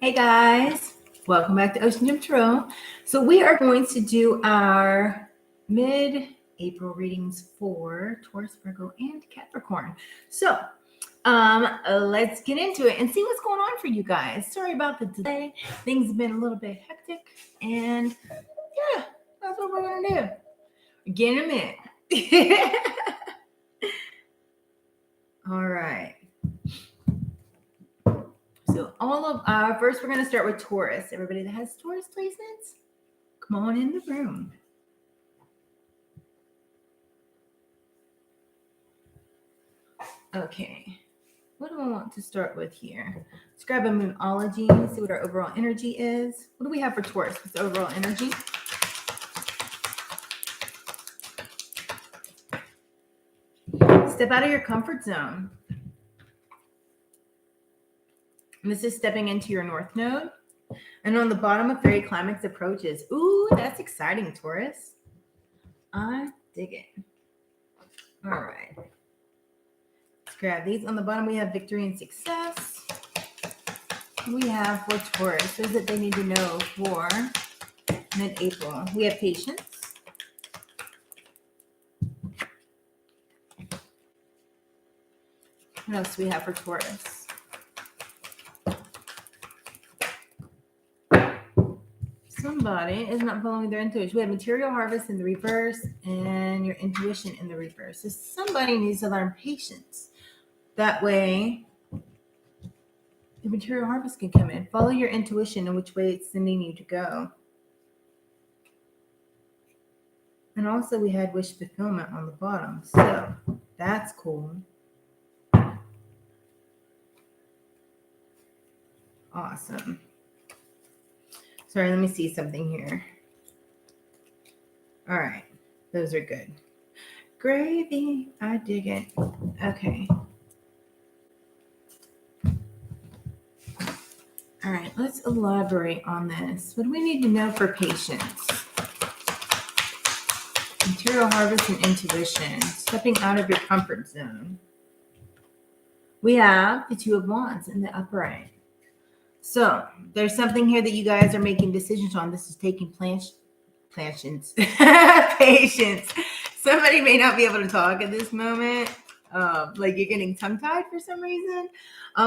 Hey guys, welcome back to OceanGemTarot. So we are going to do our mid-April readings for Taurus, Virgo, and Capricorn. So let's get into it and see what's going on for you guys. Sorry about the delay. Things have been a little bit hectic, and yeah, that's what we're gonna do. Get them in. All right. So first we're going to start with Taurus. Everybody that has Taurus placements, come on in the room. Okay. What do I want to start with here? Let's grab a Moonology, see what our overall energy is. What do we have for Taurus? What's the overall energy? Step out of your comfort zone. And this is stepping into your North Node. And on the bottom of Fairy Climax approaches. Ooh, that's exciting, Taurus. I dig it. All right. Let's grab these. On the bottom, we have victory and success. We have for Taurus. What is it they need to know for mid-April? We have patience. What else do we have for Taurus? Somebody is not following their intuition. We have material harvest in the reverse and your intuition in the reverse. So somebody needs to learn patience. That way, the material harvest can come in. Follow your intuition and which way it's sending you to go. And also we had wish fulfillment on the bottom. So that's cool. Awesome. Sorry, let me see something here. All right. Those are good. Gravy. I dig it. Okay. All right. Let's elaborate on this. What do we need to know for patience? Material harvest and intuition. Stepping out of your comfort zone. We have the Two of Wands in the upright. So there's something here that you guys are making decisions on. This is taking patience. Somebody may not be able to talk at this moment. Like you're getting tongue-tied for some reason.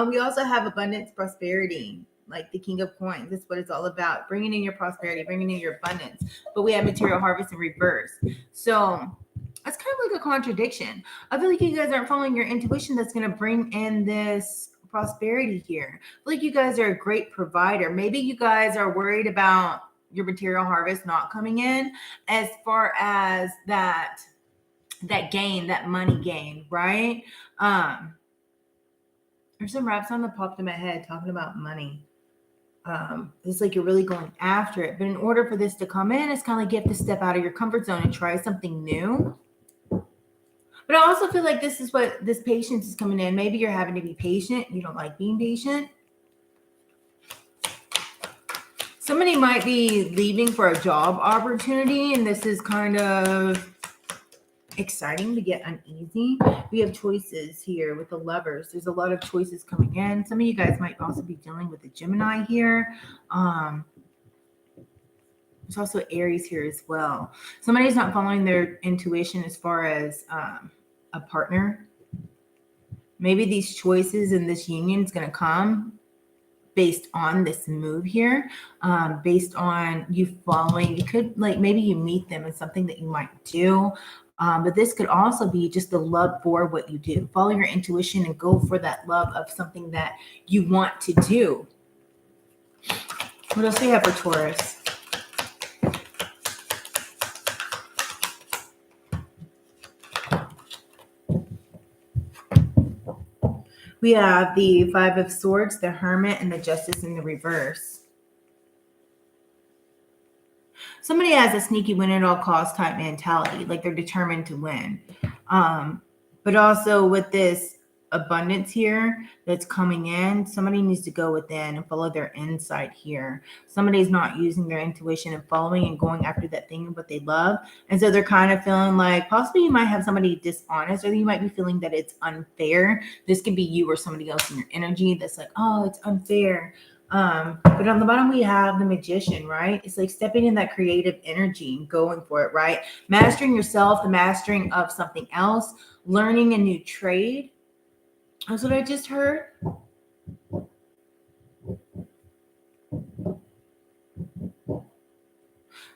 We also have abundance, prosperity, like the King of Coins. That's what it's all about. Bringing in your prosperity, bringing in your abundance. But we have material harvest in reverse. So that's kind of like a contradiction. I feel like you guys aren't following your intuition that's going to bring in this prosperity here. I feel like you guys are a great provider. Maybe you guys are worried about your material harvest not coming in as far as that gain, that money gain, right? There's some rap song that popped in my head talking about money. It's like you're really going after it. But in order for this to come in, it's kind of like you have to step out of your comfort zone and try something new. But I also feel like this is what this patience is coming in. Maybe you're having to be patient. You don't like being patient. Somebody might be leaving for a job opportunity, and this is kind of exciting to get uneasy. We have choices here with the Lovers. There's a lot of choices coming in. Some of you guys might also be dealing with a Gemini here. There's also Aries here as well. Somebody's not following their intuition as far as a partner. Maybe these choices and this union is going to come based on this move here, based on you following. You could, like, maybe you meet them in something that you might do. But this could also be just the love for what you do. Follow your intuition and go for that love of something that you want to do. What else do we have for Taurus? We have the Five of Swords, the Hermit, and the Justice in the reverse. Somebody has a sneaky win at all costs type mentality, like they're determined to win. But also with this abundance here that's coming in, somebody needs to go within and follow their insight here. Somebody's not using their intuition and following and going after that thing of what they love. And so they're kind of feeling like possibly you might have somebody dishonest, or you might be feeling that it's unfair. This could be you or somebody else in your energy that's like, oh, it's unfair. But on the bottom, we have the Magician, right? It's like stepping in that creative energy and going for it, right? Mastering yourself, the mastering of something else, learning a new trade. That's what I just heard.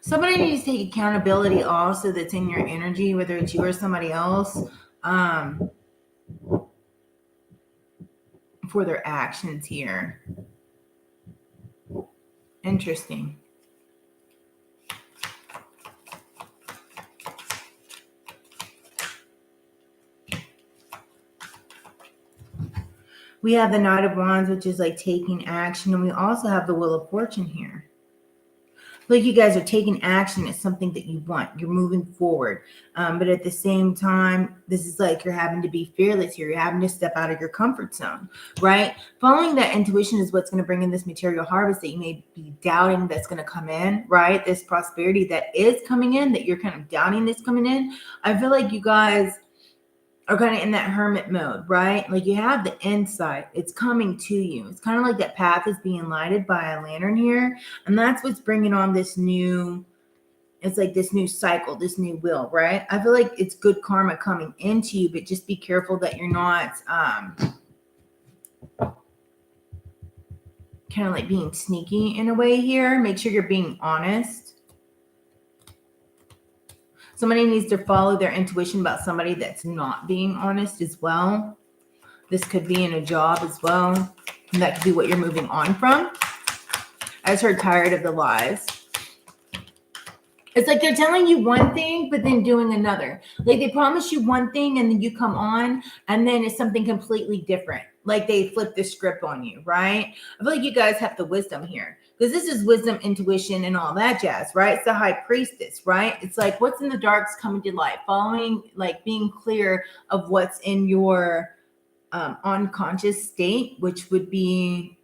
Somebody needs to take accountability also that's in your energy, whether it's you or somebody else, for their actions here. Interesting. We have the Knight of Wands, which is like taking action. And we also have the Wheel of Fortune here. Like you guys are taking action. It's something that you want. You're moving forward. But at the same time, this is like you're having to be fearless here. You're having to step out of your comfort zone, right? Following that intuition is what's going to bring in this material harvest that you may be doubting that's going to come in, right? This prosperity that is coming in, that you're kind of doubting that's coming in. I feel like you guys are kind of in that hermit mode, right? Like you have the insight. It's coming to you. It's kind of like that path is being lighted by a lantern here. And that's what's bringing on this new, it's like this new cycle, this new wheel, right? I feel like it's good karma coming into you, but just be careful that you're not kind of like being sneaky in a way here. Make sure you're being honest. Somebody needs to follow their intuition about somebody that's not being honest as well. This could be in a job as well. And that could be what you're moving on from. I just heard tired of the lies. It's like they're telling you one thing, but then doing another. Like they promise you one thing and then you come on and then it's something completely different. Like they flip the script on you, right? I feel like you guys have the wisdom here because this is wisdom, intuition, and all that jazz, right? It's the high priestess, right? It's like what's in the dark's coming to light, following, like being clear of what's in your unconscious state, which would be,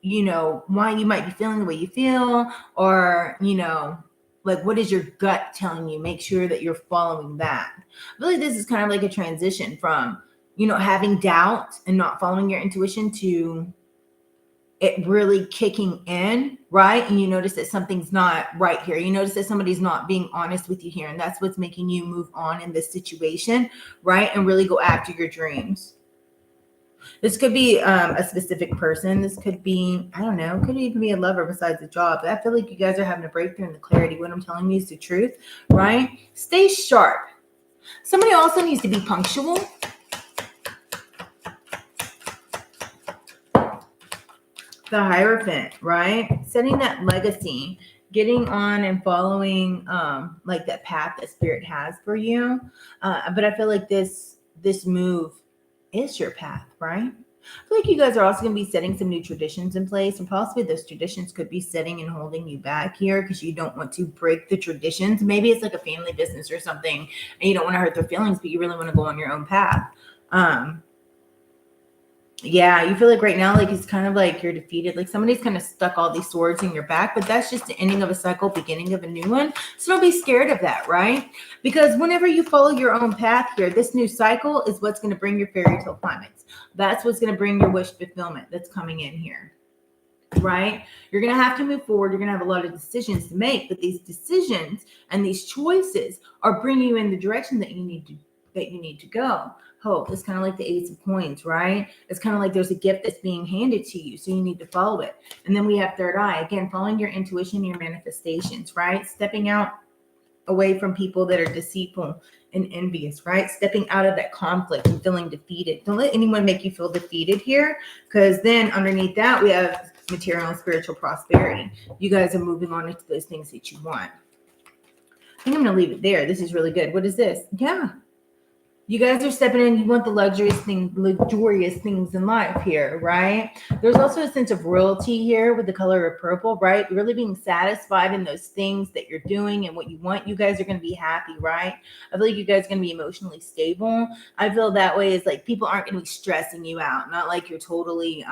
you know, why you might be feeling the way you feel, or, you know, like what is your gut telling you? Make sure that you're following that. I feel like this is kind of like a transition from, you know, having doubt and not following your intuition to it really kicking in, right? And you notice that something's not right here. You notice that somebody's not being honest with you here. And that's what's making you move on in this situation, right? And really go after your dreams. This could be a specific person. This could be, I don't know, could even be a lover besides a job. But I feel like you guys are having a breakthrough in the clarity. What I'm telling you is the truth, right? Stay sharp. Somebody also needs to be punctual. The Hierophant, right? Setting that legacy, getting on and following like that path that spirit has for you. But I feel like this move is your path, right? I feel like you guys are also going to be setting some new traditions in place, and possibly those traditions could be setting and holding you back here because you don't want to break the traditions. Maybe it's like a family business or something, and you don't want to hurt their feelings, but you really want to go on your own path. Yeah, you feel like right now, like it's kind of like you're defeated. Like somebody's kind of stuck all these swords in your back, but that's just the ending of a cycle, beginning of a new one. So don't be scared of that, right? Because whenever you follow your own path here, this new cycle is what's going to bring your fairy tale climates. That's what's going to bring your wish fulfillment that's coming in here, right? You're going to have to move forward. You're going to have a lot of decisions to make, but these decisions and these choices are bringing you in the direction that you need to go. Hope. It's kind of like the Ace of Coins, right? It's kind of like there's a gift that's being handed to you, so you need to follow it. And then we have Third Eye. Again, following your intuition, your manifestations, right? Stepping out away from people that are deceitful and envious, right? Stepping out of that conflict and feeling defeated. Don't let anyone make you feel defeated here, because then underneath that, we have material and spiritual prosperity. You guys are moving on into those things that you want. I think I'm going to leave it there. This is really good. What is this? Yeah. You guys are stepping in. You want the luxurious things in life here, right? There's also a sense of royalty here with the color of purple, right? Really being satisfied in those things that you're doing and what you want. You guys are going to be happy, right? I feel like you guys are going to be emotionally stable. I feel that way is like people aren't going to be stressing you out. Not like you're totally,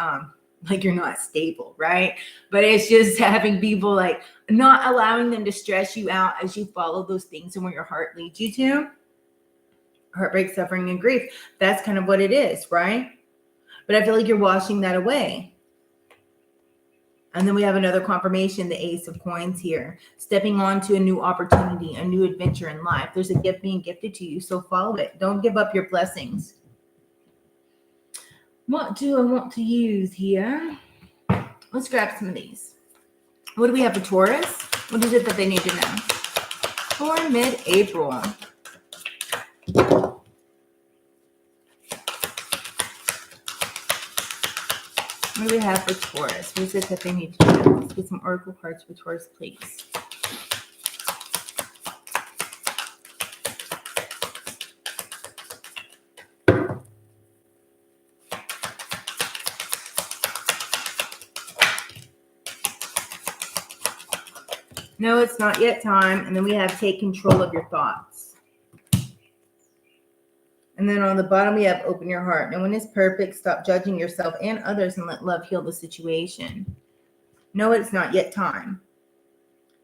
like you're not stable, right? But it's just having people like not allowing them to stress you out as you follow those things and where your heart leads you to. Heartbreak, suffering, and grief. That's kind of what it is, right? But I feel like you're washing that away. And then we have another confirmation, the Ace of Coins here. Stepping on to a new opportunity, a new adventure in life. There's a gift being gifted to you, so follow it. Don't give up your blessings. What do I want to use here? Let's grab some of these. What do we have for Taurus? What is it that they need to know? For mid-April. What do we have for Taurus? What is it that they need to know? Let's get some oracle cards for Taurus, please. No, it's not yet time. And then we have take control of your thoughts. And then on the bottom, we have open your heart. No one is perfect. Stop judging yourself and others and let love heal the situation. No, it's not yet time.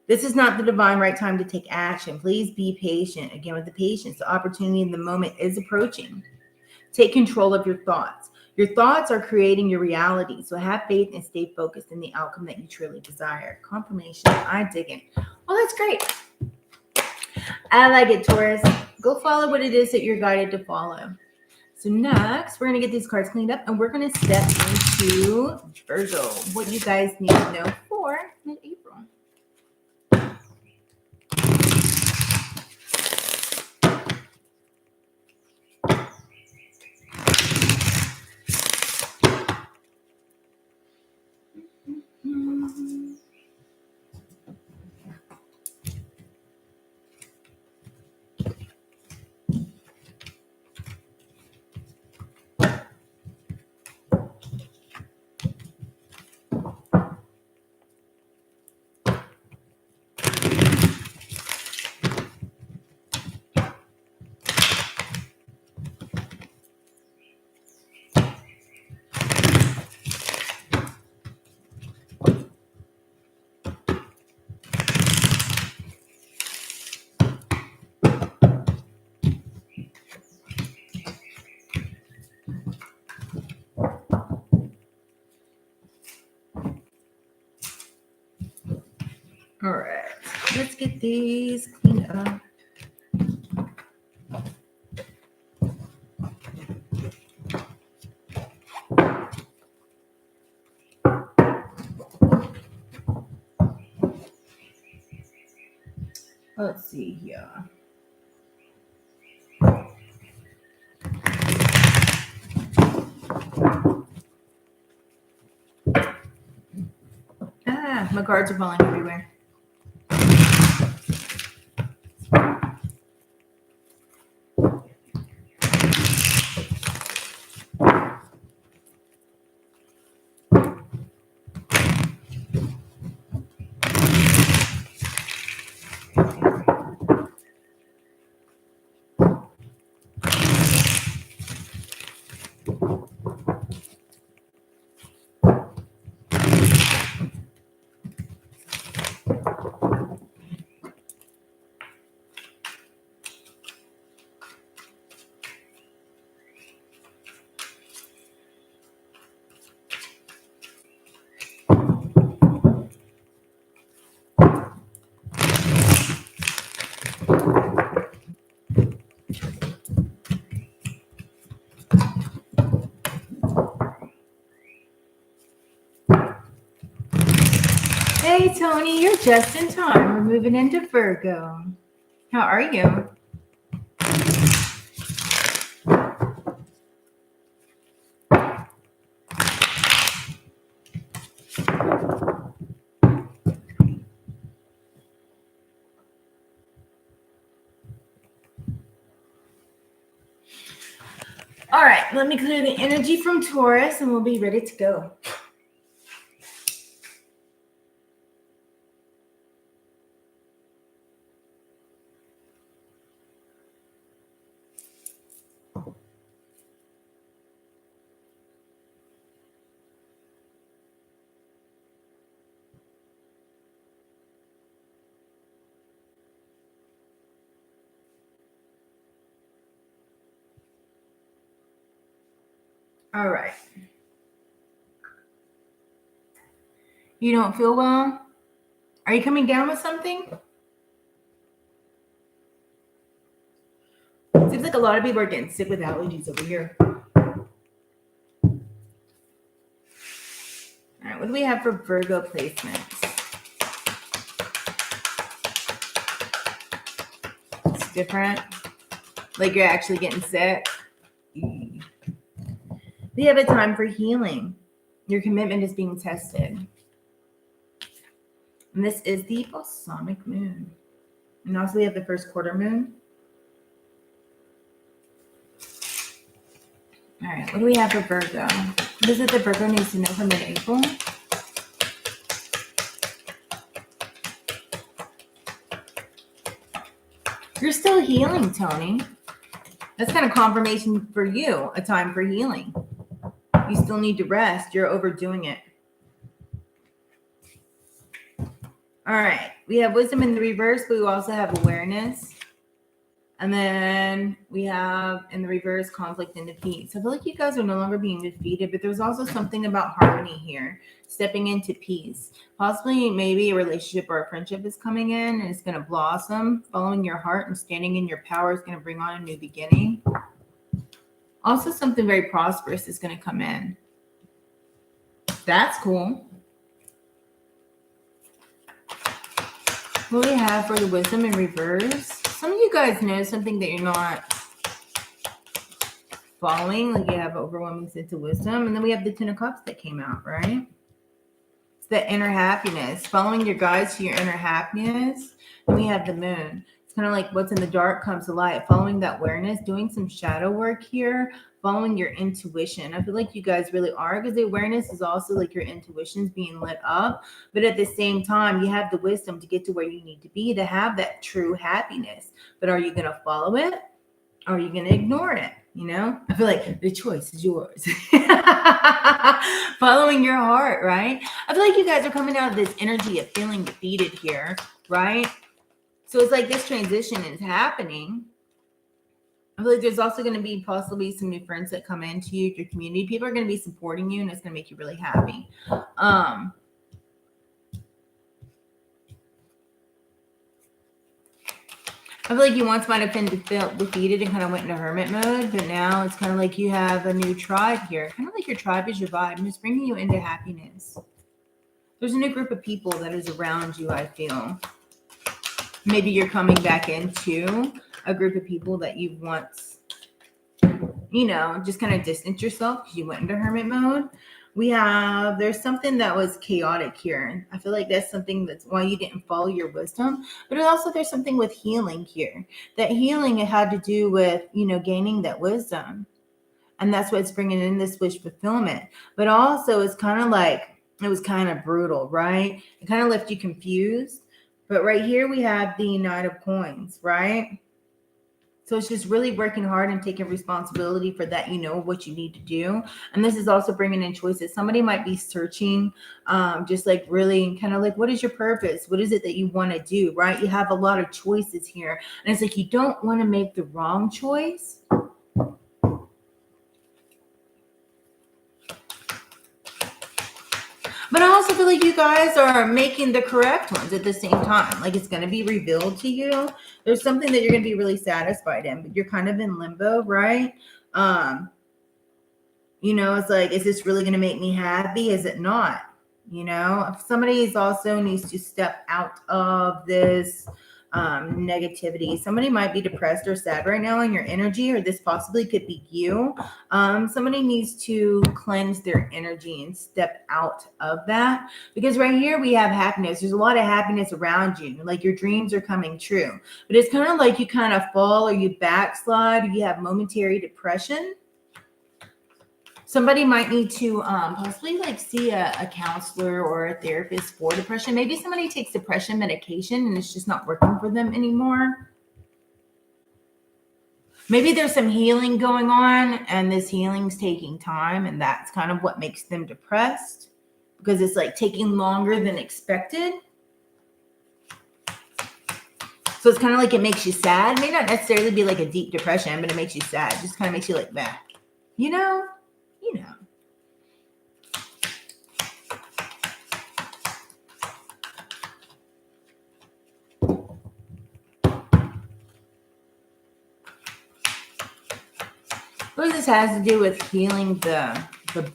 This is not the divine right time to take action. Please be patient. Again, with the patience, the opportunity in the moment is approaching. Take control of your thoughts. Your thoughts are creating your reality. So have faith and stay focused in the outcome that you truly desire. Confirmation. I dig it. Well, that's great. I like it, Taurus. Go follow what it is that you're guided to follow. So next, we're going to get these cards cleaned up and we're going to step into Virgo. What you guys need to know for mid-April. All right, let's get these cleaned up. Let's see here. My cards are falling everywhere. Hey, Tony, you're just in time. We're moving into Virgo. How are you? All right, let me clear the energy from Taurus and we'll be ready to go. All right. You don't feel well? Are you coming down with something? Seems like a lot of people are getting sick with allergies over here. All right, what do we have for Virgo placements? It's different. Like you're actually getting sick. We have a time for healing. Your commitment is being tested. And this is the balsamic moon. And also we have the first quarter moon. All right, what do we have for Virgo? What is it that Virgo needs to know for mid-April? You're still healing, Tony. That's kind of confirmation for you, a time for healing. You still need to rest. You're overdoing it. All right. We have wisdom in the reverse, but we also have awareness. And then we have in the reverse conflict and defeat. So I feel like you guys are no longer being defeated, but there's also something about harmony here, stepping into peace. Possibly maybe a relationship or a friendship is coming in and it's going to blossom. Following your heart and standing in your power is going to bring on a new beginning. Also something very prosperous is going to come in. That's cool. What do we have for the wisdom in reverse? Some of you guys know something that you're not following, like you have overwhelming sense of wisdom. And then we have the Ten of Cups that came out, right? It's the inner happiness, following your guides to your inner happiness. And we have the moon. It's kind of like what's in the dark comes to light, following that awareness, doing some shadow work here, following your intuition. I feel like you guys really are, because the awareness is also like your intuition's being lit up. But at the same time, you have the wisdom to get to where you need to be to have that true happiness. But are you going to follow it? Or are you going to ignore it? You know, I feel like the choice is yours. Following your heart, right? I feel like you guys are coming out of this energy of feeling defeated here, right? So it's like this transition is happening. I feel like there's also going to be possibly some new friends that come into you, your community. People are going to be supporting you, and it's going to make you really happy. I feel like you once might have been defeated and kind of went into hermit mode, but now it's kind of like you have a new tribe here. Kind of like your tribe is your vibe, and it's bringing you into happiness. There's a new group of people that is around you, I feel. Maybe you're coming back into a group of people that you've once, just kind of distanced yourself because you went into hermit mode. There's something that was chaotic here. I feel like that's something that's why you didn't follow your wisdom. But also there's something with healing here. That healing, it had to do with, gaining that wisdom. And that's what's bringing in this wish fulfillment. But also it's kind of like, it was kind of brutal, right? It kind of left you confused. But right here we have the Knight of Coins, right? So it's just really working hard and taking responsibility for that, what you need to do. And this is also bringing in choices. Somebody might be searching, just like really kind of like, what is your purpose? What is it that you want to do, right? You have a lot of choices here. And it's like, you don't want to make the wrong choice. But I also feel like you guys are making the correct ones at the same time. Like it's going to be revealed to you. There's something that you're going to be really satisfied in, but you're kind of in limbo, right? It's like, is this really going to make me happy? Is it not? If somebody also needs to step out of this negativity. Somebody might be depressed or sad right now in your energy, or this possibly could be you. Somebody needs to cleanse their energy and step out of that, because right here we have happiness. There's a lot of happiness around you, like your dreams are coming true, but it's kind of like you kind of fall or you backslide, or you have momentary depression. Somebody might need to possibly like see a counselor or a therapist for depression. Maybe somebody takes depression medication and it's just not working for them anymore. Maybe there's some healing going on and this healing's taking time, and that's kind of what makes them depressed, because it's like taking longer than expected. So it's kind of like it makes you sad. It may not necessarily be like a deep depression, but it makes you sad. It just kind of makes you like that, you know. What this has to do with healing the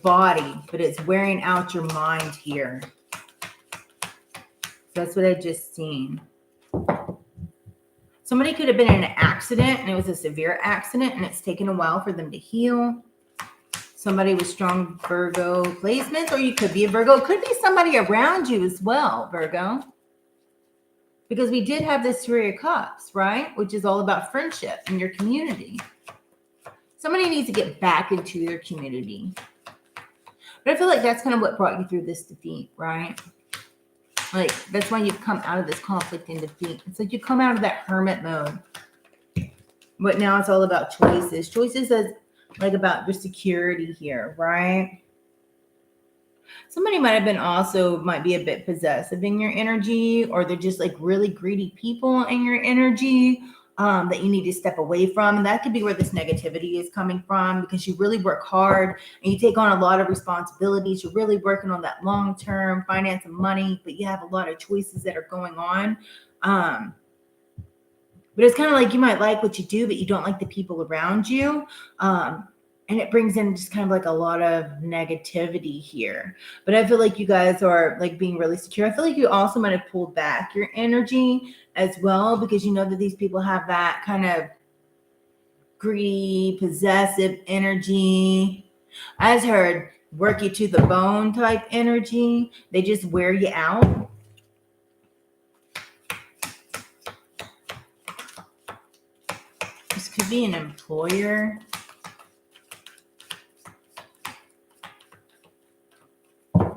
body, but it's wearing out your mind here. That's what I just seen. Somebody could have been in an accident and it was a severe accident and it's taken a while for them to heal. Somebody with strong Virgo placements, or you could be a Virgo. It could be somebody around you as well, Virgo. Because we did have this Three of Cups, right? Which is all about friendship and your community. Somebody needs to get back into their community. But I feel like that's kind of what brought you through this defeat, right? Like, that's why you've come out of this conflict and defeat. It's like you come out of that hermit mode. But now it's all about choices. Choices is like about your security here, right? Somebody might have been also, might be a bit possessive in your energy, or they're just like really greedy people in your energy. That you need to step away from. And that could be where this negativity is coming from, because you really work hard and you take on a lot of responsibilities. You're really working on that long-term finance and money, but you have a lot of choices that are going on. But it's kind of like you might like what you do, but you don't like the people around you. And it brings in just kind of like a lot of negativity here. But I feel like you guys are like being really secure. I feel like you also might have pulled back your energy as well, because you know that these people have that kind of greedy, possessive energy. I just heard work you to the bone type energy. They just wear you out. This could be an employer.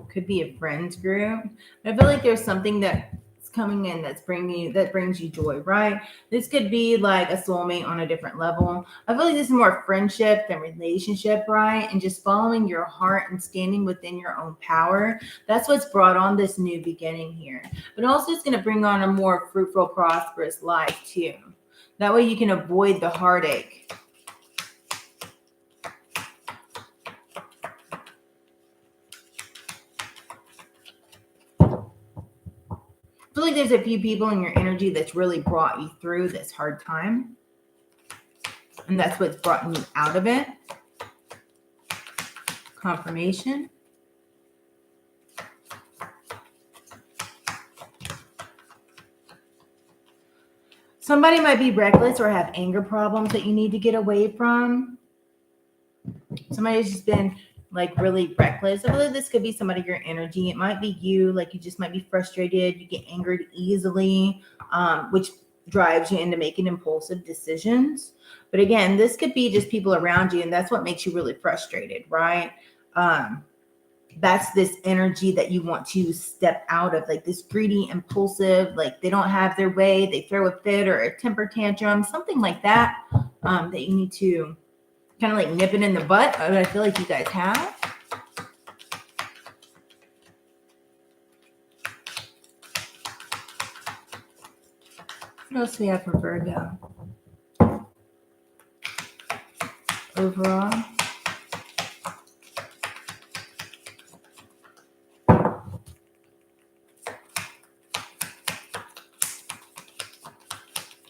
Could be a friends group. I feel like there's something that's coming in that brings you joy, right? This could be like a soulmate on a different level. I feel like this is more friendship than relationship, right? And just following your heart and standing within your own power. That's what's brought on this new beginning here. But also it's going to bring on a more fruitful, prosperous life too. That way you can avoid the heartache. I feel like there's a few people in your energy that's really brought you through this hard time. And that's what's brought you out of it. Confirmation. Somebody might be reckless or have anger problems that you need to get away from. Somebody's just been like really reckless. I feel like this could be somebody your energy. It might be you, like you just might be frustrated. You get angered easily, which drives you into making impulsive decisions. But again, this could be just people around you, and that's what makes you really frustrated, right? That's this energy that you want to step out of, like this greedy, impulsive, like they don't have their way, they throw a fit or a temper tantrum, something like that, that you need to kind of like nip it in the butt. I feel like you guys have. What else do we have for Virgo? Overall.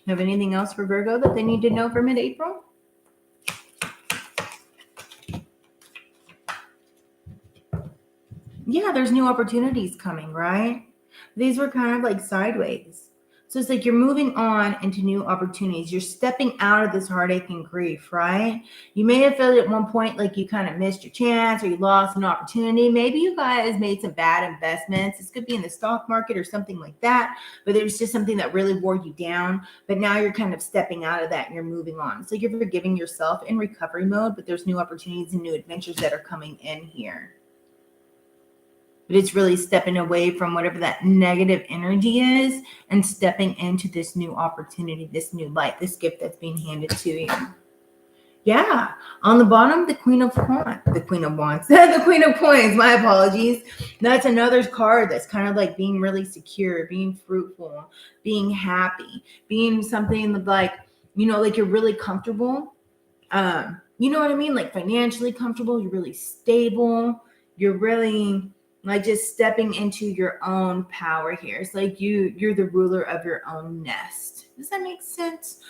Have anything else for Virgo that they need to know for mid-April? Yeah, there's new opportunities coming, right? These were kind of like sideways. So it's like you're moving on into new opportunities. You're stepping out of this heartache and grief, right? You may have felt at one point like you kind of missed your chance or you lost an opportunity. Maybe you guys made some bad investments. This could be in the stock market or something like that, but there was just something that really wore you down. But now you're kind of stepping out of that and you're moving on. So you're forgiving yourself in recovery mode, but there's new opportunities and new adventures that are coming in here. But it's really stepping away from whatever that negative energy is and stepping into this new opportunity, this new light, this gift that's being handed to you. Yeah. On the bottom, the Queen of Wands, the Queen of Wands, the Queen of Coins, my apologies. That's another card that's kind of like being really secure, being fruitful, being happy, being something like, you know, like you're really comfortable. You know what I mean? Like financially comfortable. You're really stable. You're really like just stepping into your own power here. It's like you're the ruler of your own nest. Does that make sense?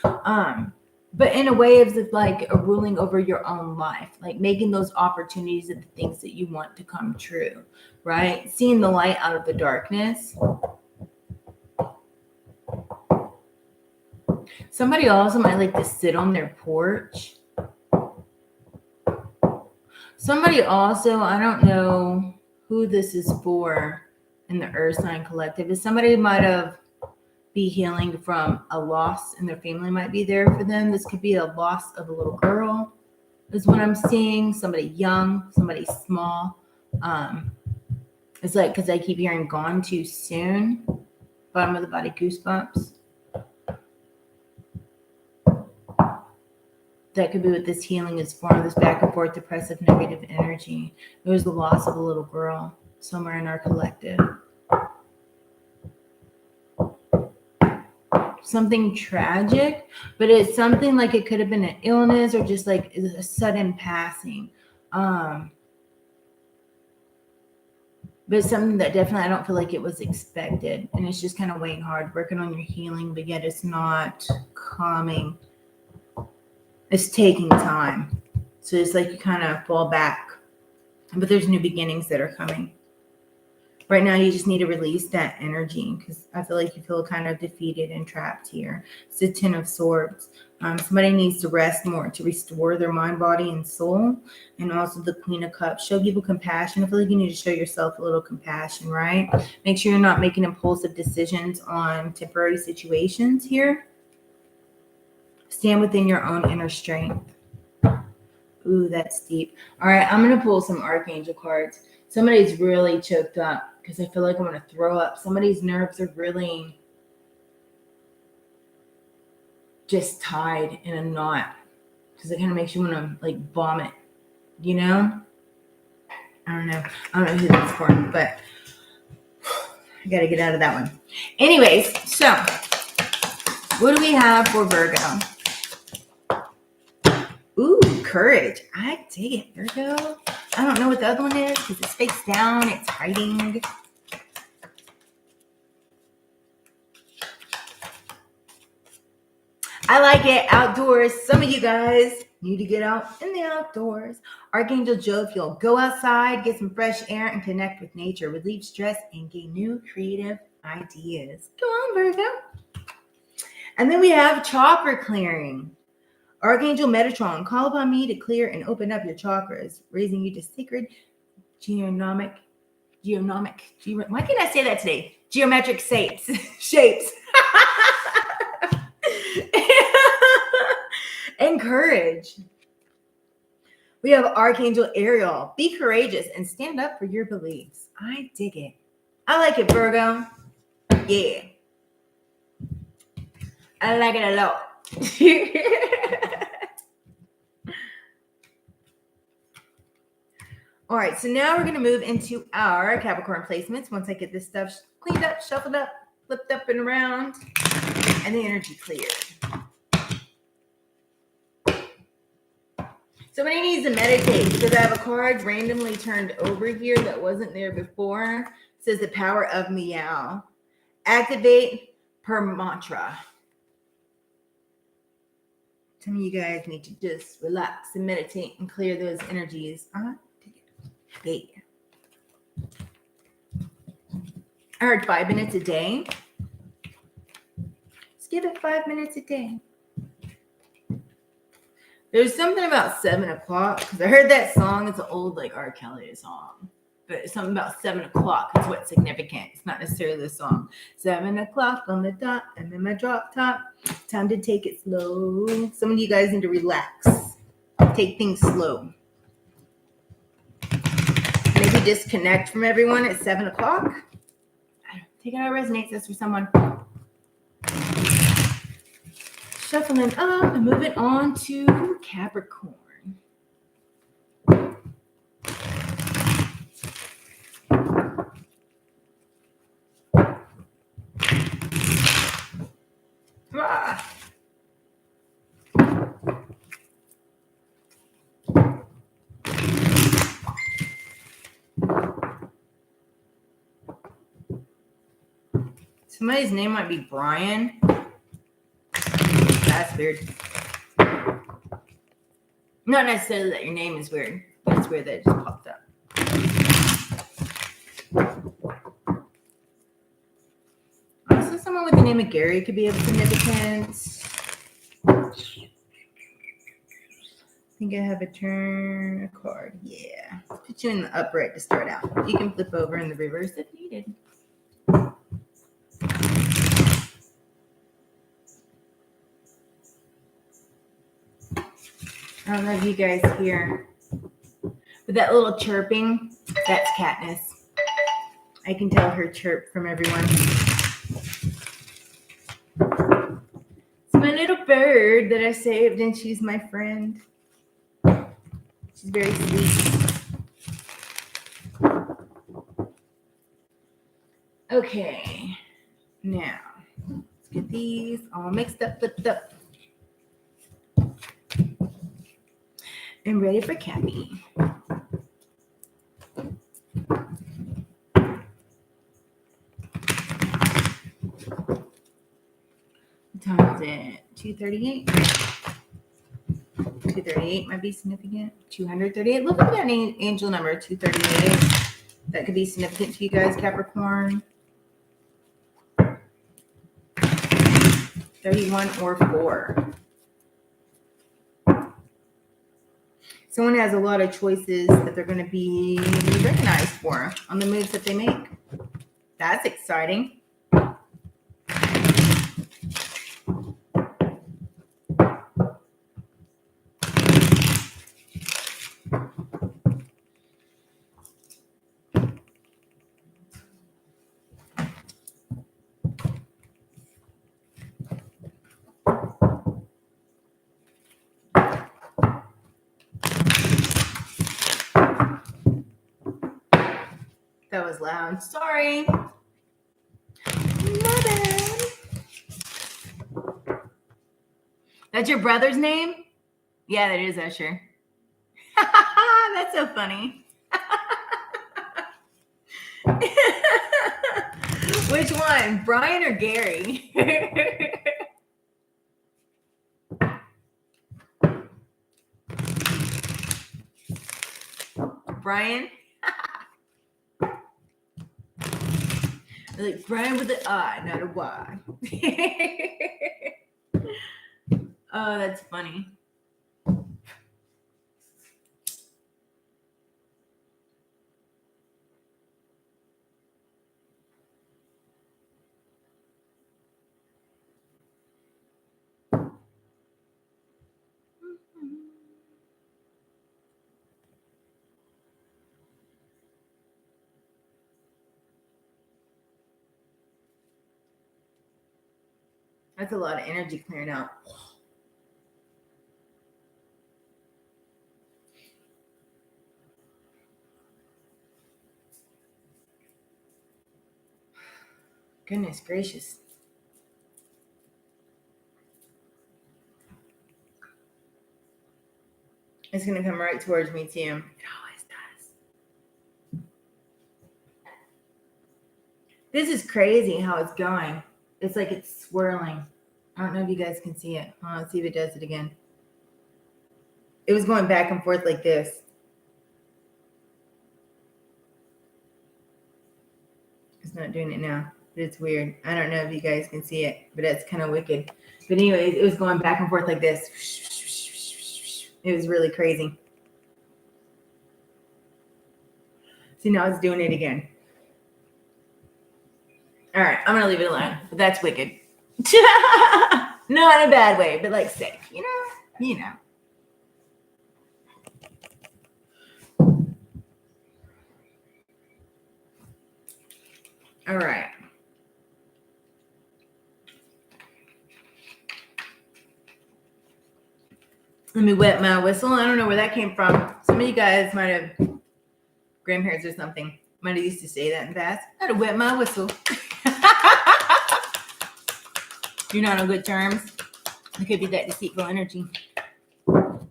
but in a way of like a ruling over your own life, like making those opportunities and the things that you want to come true, right? Seeing the light out of the darkness. Somebody also might like to sit on their porch. Somebody also, I don't know who this is for in the Earth sign collective, is somebody might have be healing from a loss and their family might be there for them. This could be a loss of a little girl is what I'm seeing. Somebody young, somebody small. It's like, because I keep hearing gone too soon. Bottom of the body, goosebumps. That could be what this healing is for, this back and forth depressive negative energy. It was the loss of a little girl somewhere in our collective. Something tragic, but it's something like it could have been an illness or just like a sudden passing. But it's something that definitely I don't feel like it was expected. And it's just kind of weighing hard, working on your healing, but yet it's not coming. It's taking time. So it's like you kind of fall back. But there's new beginnings that are coming. Right now, you just need to release that energy because I feel like you feel kind of defeated and trapped here. It's the 10 of Swords. Somebody needs to rest more to restore their mind, body, and soul. And also the Queen of Cups. Show people compassion. I feel like you need to show yourself a little compassion, right? Make sure you're not making impulsive decisions on temporary situations here. Stand within your own inner strength. Ooh, that's deep. All right, I'm going to pull some Archangel cards. Somebody's really choked up because I feel like I'm going to throw up. Somebody's nerves are really just tied in a knot because it kind of makes you want to like vomit, you know? I don't know who that's for, but I got to get out of that one. Anyways, so what do we have for Virgo? Ooh, courage. I dig it, Virgo. I don't know what the other one is because it's face down. It's hiding. I like it. Outdoors. Some of you guys need to get out in the outdoors. Archangel Jophiel. Go outside, get some fresh air, and connect with nature. Relieve stress and gain new creative ideas. Go on, Virgo. And then we have chakra clearing. Archangel Metatron, call upon me to clear and open up your chakras, raising you to sacred why can't I say that today? Geometric shapes. And courage. We have Archangel Ariel. Be courageous and stand up for your beliefs. I dig it. I like it, Virgo. Yeah. I like it a lot. All right, so now we're going to move into our Capricorn placements. Once I get this stuff cleaned up, shuffled up, flipped up and around, and the energy cleared. Somebody needs to meditate because I have a card randomly turned over here that wasn't there before. It says the power of meow. Activate per mantra. Some of you guys need to just relax and meditate and clear those energies. Yeah. I heard 5 minutes a day. Let's give it 5 minutes a day. There's something about 7 o'clock because I heard that song. It's an old like R. Kelly song, but it's something about 7 o'clock. It's what's significant. It's not necessarily the song. 7 o'clock on the dot. I'm in my drop top. Time to take it slow. Some of you guys need to relax. Take things slow. Maybe disconnect from everyone at 7 o'clock. Take it how it resonates. That's for someone. Shuffling up and moving on to Capricorn. Ah. Somebody's name might be Brian. That's weird. Not necessarily that your name is weird, but it's weird that it just popped up. Also, someone with the name of Gary could be of significance. I think I have a card. Yeah. Put you in the upright to start out. You can flip over in the reverse if needed. I don't know if you guys hear, but that little chirping, that's Katniss. I can tell her chirp from everyone. It's my little bird that I saved, and she's my friend. She's very sweet. Okay, now let's get these all mixed up, flipped up, and ready for Cappy. What time is it? 2:38. 238 might be significant. 238. Look at that angel number, 238. That could be significant to you guys, Capricorn. 31 or 4. Someone has a lot of choices that they're going to be recognized for on the moves that they make. That's exciting. That was loud. Sorry. My bad. That's your brother's name? Yeah, that is Usher. That's so funny. Which one? Brian or Gary? Brian? Like Brian with an I, not a Y. Oh, that's funny. That's a lot of energy clearing out. Goodness gracious. It's going to come right towards me too. It always does. This is crazy how it's going. It's like it's swirling. I don't know if you guys can see it. Let's see if it does it again. It was going back and forth like this. It's not doing it now, but it's weird. I don't know if you guys can see it, but it's kind of wicked. But anyways, it was going back and forth like this. It was really crazy. See, now it's doing it again. All right, I'm going to leave it alone, but that's wicked. Not in a bad way, but like sick, you know. All right. Let me wet my whistle. I don't know where that came from. Some of you guys might have grandparents or something. Might have used to say that in the past. I had to wet my whistle. You're not on good terms. It could be that deceitful energy. What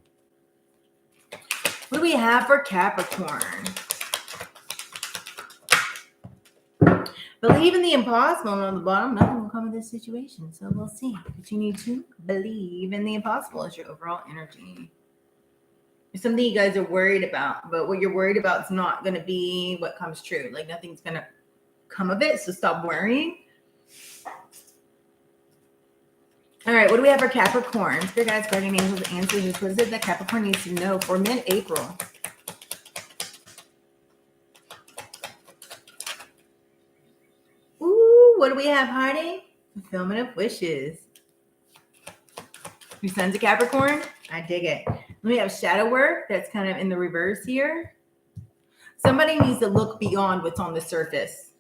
do we have for Capricorn? Believe in the impossible, and on the bottom, nothing will come of this situation. So we'll see. But you need to believe in the impossible as your overall energy. It's something you guys are worried about, but what you're worried about is not going to be what comes true. Like nothing's going to come of it. So stop worrying. All right, what do we have for Capricorn? Spirit guides, guardian angels, answers. What is it that Capricorn needs to know for mid-April? Ooh, what do we have hiding? Fulfillment of wishes. Your son's a Capricorn? I dig it. We have shadow work that's kind of in the reverse here. Somebody needs to look beyond what's on the surface.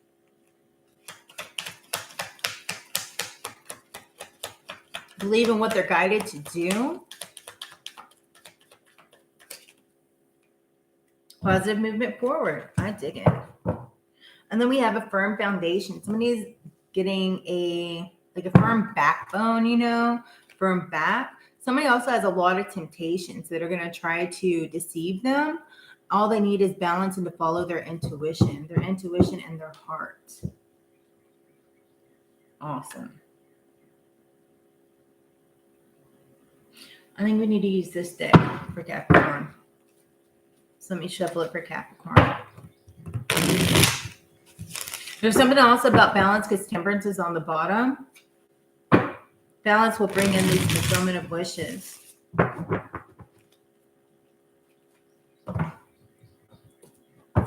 Believe in what they're guided to do. Positive movement forward. I dig it. And then we have a firm foundation. Somebody's getting a firm backbone, you know, firm back. Somebody also has a lot of temptations that are going to try to deceive them. All they need is balance and to follow their intuition and their heart. Awesome. I think we need to use this deck for Capricorn. So let me shuffle it for Capricorn. There's something else about balance because temperance is on the bottom. Balance will bring in these fulfillment of wishes.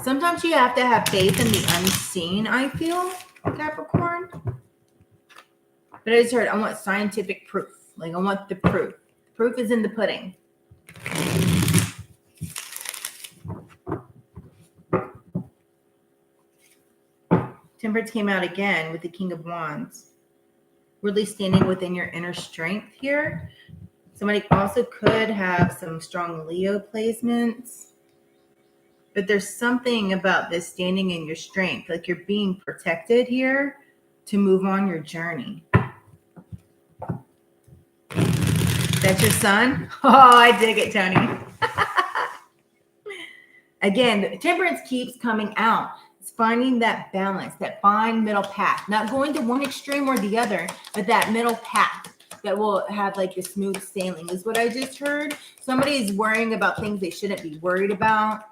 Sometimes you have to have faith in the unseen, I feel, Capricorn. But I just heard, I want scientific proof. Like, I want the proof. The proof is in the pudding. Temperance came out again with the King of Wands. Really standing within your inner strength here. Somebody also could have some strong Leo placements. But there's something about this standing in your strength. Like you're being protected here to move on your journey. That's your son? Oh, I dig it, Tony. Again, the temperance keeps coming out. It's finding that balance, that fine middle path. Not going to one extreme or the other, but that middle path that will have like a smooth sailing is what I just heard. Somebody is worrying about things they shouldn't be worried about.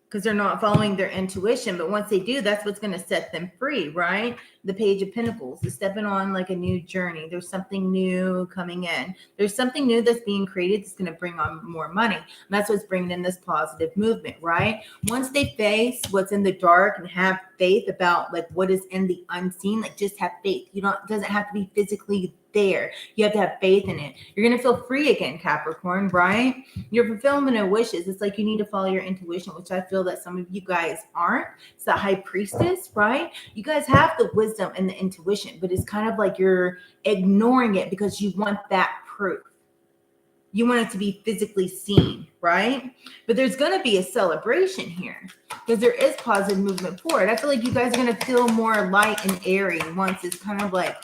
Because they're not following their intuition. But once they do, that's what's going to set them free, right? The Page of Pentacles is stepping on like a new journey. There's something new coming in. There's something new that's being created that's going to bring on more money. And that's what's bringing in this positive movement, right? Once they face what's in the dark and have faith about like what is in the unseen, like just have faith. It doesn't have to be physically there. You have to have faith in it. You're going to feel free again, Capricorn, right? Your fulfillment of wishes. It's like you need to follow your intuition, which I feel that some of you guys aren't. It's the High Priestess, right? You guys have the wisdom and the intuition, but it's kind of like you're ignoring it because you want that proof. You want it to be physically seen, right? But there's going to be a celebration here because there is positive movement forward. I feel like you guys are going to feel more light and airy once it's kind of like,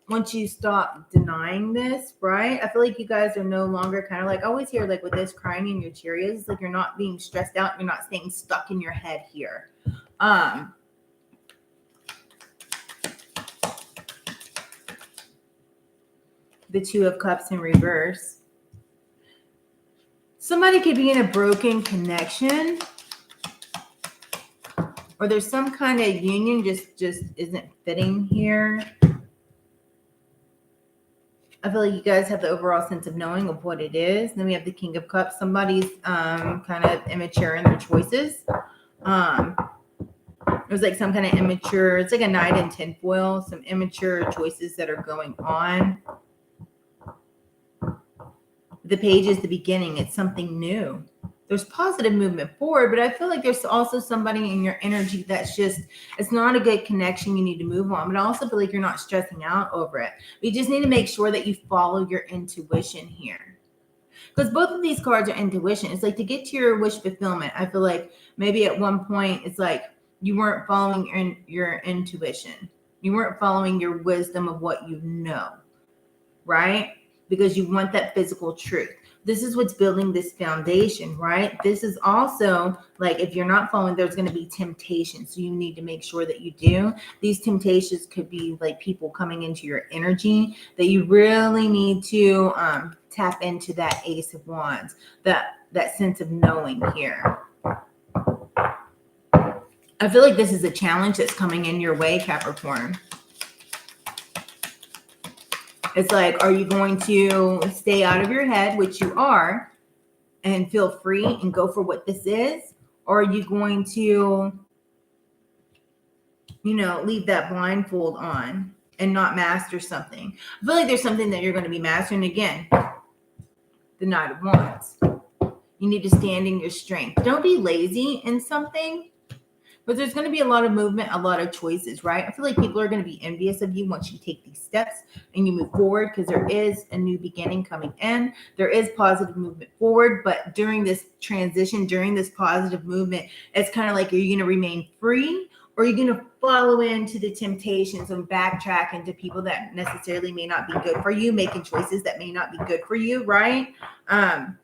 once you stop denying this, right? I feel like you guys are no longer kind of like, I always hear like with this crying in your Cheerios, it's like you're not being stressed out. You're not staying stuck in your head here. The Two of Cups in reverse. Somebody could be in a broken connection, or there's some kind of union just isn't fitting here. I feel like you guys have the overall sense of knowing of what it is. Then we have the King of Cups. Somebody's kind of immature in their choices. There's like some kind of immature, it's like a knight in tinfoil, some immature choices that are going on. The page is the beginning. It's something new. There's positive movement forward, but I feel like there's also somebody in your energy that's just, it's not a good connection. You need to move on, but I also feel like you're not stressing out over it. You just need to make sure that you follow your intuition here. Because both of these cards are intuition. It's like to get to your wish fulfillment. I feel like maybe at one point it's like you weren't following your intuition. You weren't following your wisdom of what you know, right? Because you want that physical truth. this is what's building this foundation, right? This is also like, if you're not following, there's going to be temptations. So you need to make sure that you do. These temptations could be like people coming into your energy that you really need to tap into that Ace of Wands, that sense of knowing here. I feel like this is a challenge that's coming in your way, Capricorn. It's like, are you going to stay out of your head, which you are, and feel free and go for what this is? Or are you going to, leave that blindfold on and not master something? I feel like there's something that you're going to be mastering. Again, the Knight of Wands. You need to stand in your strength. Don't be lazy in something. But there's going to be a lot of movement, a lot of choices, right? I feel like people are going to be envious of you once you take these steps and you move forward, because there is a new beginning coming in. There is positive movement forward, but during this transition, during this positive movement, it's kind of like, are you going to remain free, or are you going to follow into the temptations and backtrack into people that necessarily may not be good for you, making choices that may not be good for you, right? Are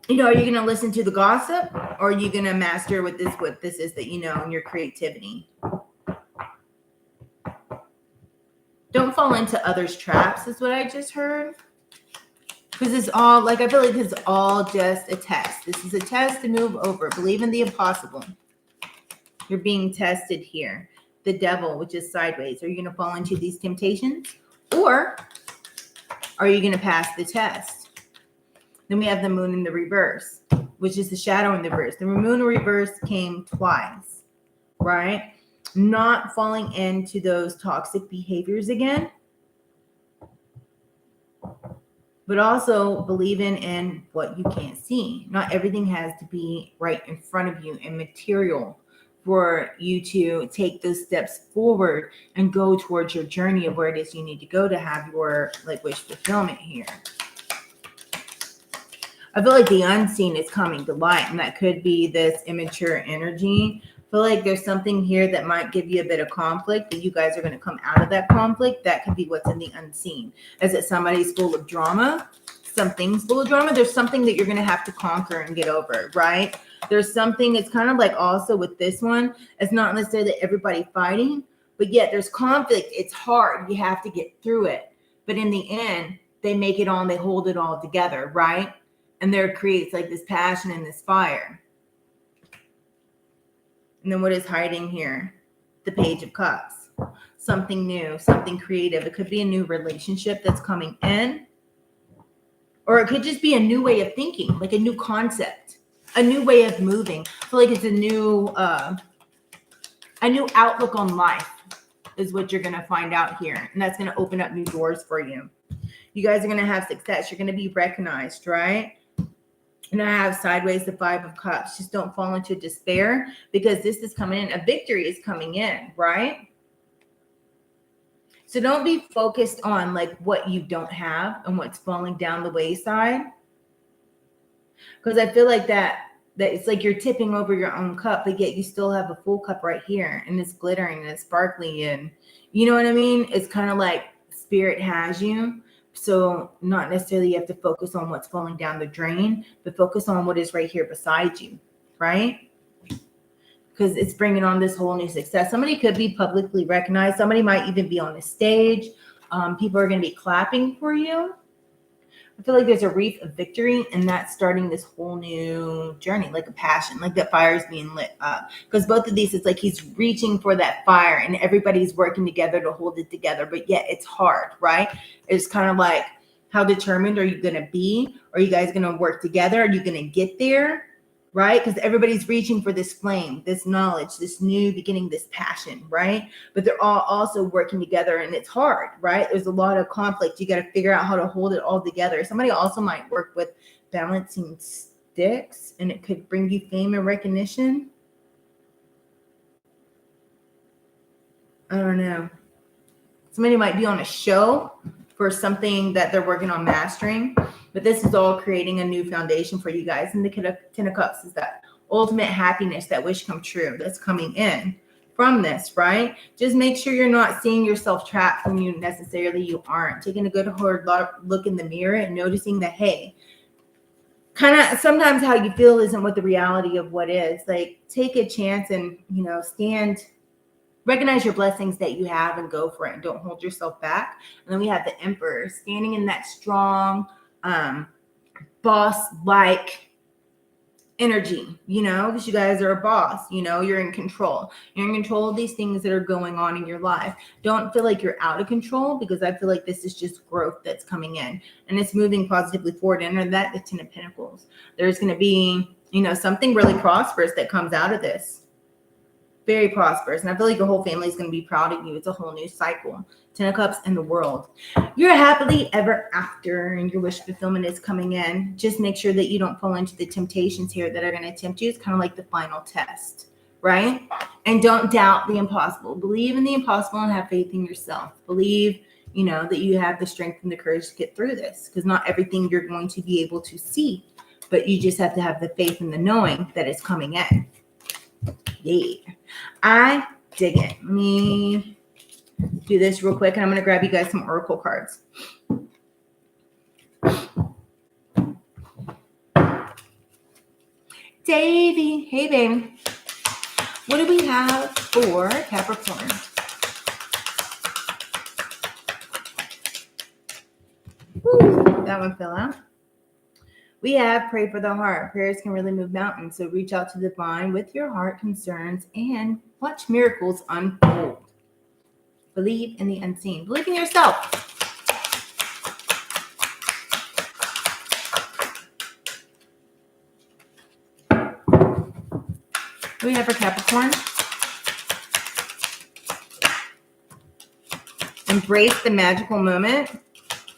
you going to listen to the gossip, or are you going to master what this is that and your creativity? Don't fall into others' traps is what I just heard. Because it's all, like, I feel like it's all just a test. This is a test to move over. Believe in the impossible. You're being tested here. The devil, which is sideways. Are you going to fall into these temptations, or are you going to pass the test? Then we have the moon in the reverse, which is the shadow in the reverse. The moon in reverse came twice, right? Not falling into those toxic behaviors again, but also believing in what you can't see. Not everything has to be right in front of you and material for you to take those steps forward and go towards your journey of where it is you need to go to have your wish fulfillment here. I feel like the unseen is coming to light, and that could be this immature energy. I feel like there's something here that might give you a bit of conflict, but you guys are going to come out of that conflict. That could be what's in the unseen. Is it somebody's full of drama? Something's full of drama. There's something that you're going to have to conquer and get over, right? There's something, it's kind of like also with this one, it's not necessarily everybody fighting, but yet there's conflict. It's hard. You have to get through it. But in the end, they make it on, they hold it all together, right? And there creates like this passion and this fire. And then what is hiding here? The Page of Cups. Something new, something creative. It could be a new relationship that's coming in. Or it could just be a new way of thinking, like a new concept, a new way of moving. I feel like it's a new outlook on life is what you're going to find out here. And that's going to open up new doors for you. You guys are going to have success. You're going to be recognized, right? And I have sideways the Five of Cups. Just don't fall into despair, because this is coming in. A victory is coming in, right? So don't be focused on like what you don't have and what's falling down the wayside. Because I feel like that it's like you're tipping over your own cup, but yet you still have a full cup right here, and it's glittering and it's sparkly, and you know what I mean? It's kind of like spirit has you. So not necessarily you have to focus on what's falling down the drain, but focus on what is right here beside you, right? Because it's bringing on this whole new success. Somebody could be publicly recognized. Somebody might even be on the stage. People are going to be clapping for you. I feel like there's a wreath of victory, and that's starting this whole new journey, like a passion, like that fire is being lit up. Because both of these, it's like he's reaching for that fire, and everybody's working together to hold it together, but yet it's hard, right? It's kind of like, how determined are you going to be? Are you guys going to work together? Are you going to get there? Right? Because everybody's reaching for this flame, this knowledge, this new beginning, this passion, right? But they're all also working together, and it's hard, right? There's a lot of conflict. You got to figure out how to hold it all together. Somebody also might work with balancing sticks, and it could bring you fame and recognition. I don't know. Somebody might be on a show for something that they're working on mastering. But this is all creating a new foundation for you guys. And the Ten of Cups is that ultimate happiness, that wish come true that's coming in. from this, right? Just make sure you're not seeing yourself trapped when you aren't. Taking a good hard look in the mirror and noticing that, hey, kind of sometimes how you feel isn't what the reality of what is. Like, take a chance and, recognize your blessings that you have and go for it, and don't hold yourself back. And then we have the Emperor standing in that strong, boss-like energy, because you guys are a boss, you're in control. You're in control of these things that are going on in your life. Don't feel like you're out of control, because I feel like this is just growth that's coming in and it's moving positively forward. And that the Ten of Pentacles, there's going to be, something really prosperous that comes out of this. Very prosperous. And I feel like your whole family is going to be proud of you. It's a whole new cycle. Ten of Cups and the World. You're happily ever after, and your wish fulfillment is coming in. Just make sure that you don't fall into the temptations here that are going to tempt you. It's kind of like the final test, right? And don't doubt the impossible. Believe in the impossible and have faith in yourself. Believe, that you have the strength and the courage to get through this, because not everything you're going to be able to see, but you just have to have the faith and the knowing that it's coming in. Yeah, I dig it. Let me do this real quick, and I'm going to grab you guys some oracle cards. Davy, hey baby, what do we have for Capricorn? Woo, that one fell out. We have pray for the heart. Prayers can really move mountains. So reach out to the divine with your heart concerns and watch miracles unfold. Believe in the unseen. Believe in yourself. What do we have for Capricorn? Embrace the magical moment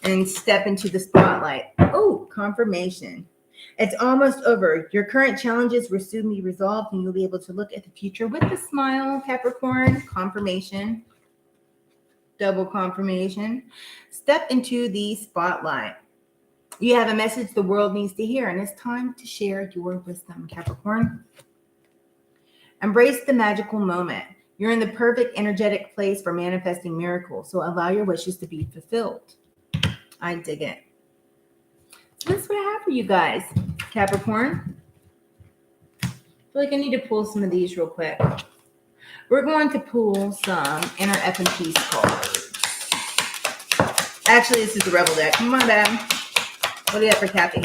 and step into the spotlight. Oh, confirmation. It's almost over. Your current challenges will soon be resolved, and you'll be able to look at the future with a smile. Capricorn, confirmation. Double confirmation. Step into the spotlight. You have a message the world needs to hear, and it's time to share your wisdom, Capricorn. Embrace the magical moment. You're in the perfect energetic place for manifesting miracles, so allow your wishes to be fulfilled. I dig it. So that's what I have for you guys, Capricorn. I feel like I need to pull some of these real quick. We're going to pull some inner F and Peace cards. Actually, this is the Rebel deck. Come on, bad. What do you have for Cappy?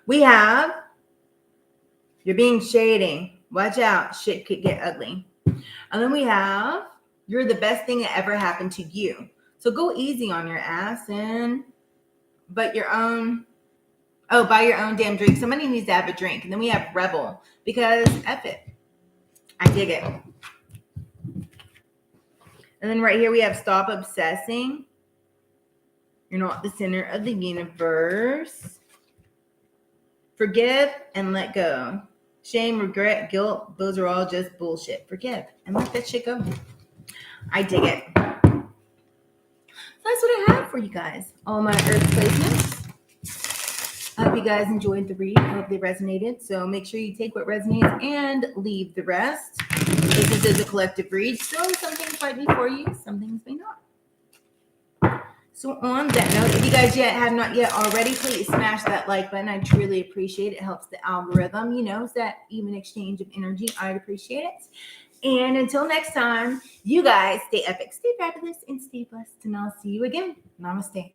We have, you're being shady. Watch out. Shit could get ugly. And then we have, you're the best thing that ever happened to you. So go easy on your ass and buy your own damn drink. Somebody needs to have a drink. And then we have Rebel, because F it. I dig it. And then right here we have Stop Obsessing. You're not the center of the universe. Forgive and let go. Shame, regret, guilt, those are all just bullshit. Forgive and let that shit go. I dig it. That's what I have for you guys. All my earth placements. I hope you guys enjoyed the read. I hope they resonated. So make sure you take what resonates and leave the rest. This is a collective read. So some things might be for you, some things may not. So on that note, if you guys have not yet already, please smash that like button. I truly appreciate it. It helps the algorithm. It's that even exchange of energy. I'd appreciate it. And until next time, you guys stay epic, stay fabulous, and stay blessed. And I'll see you again. Namaste.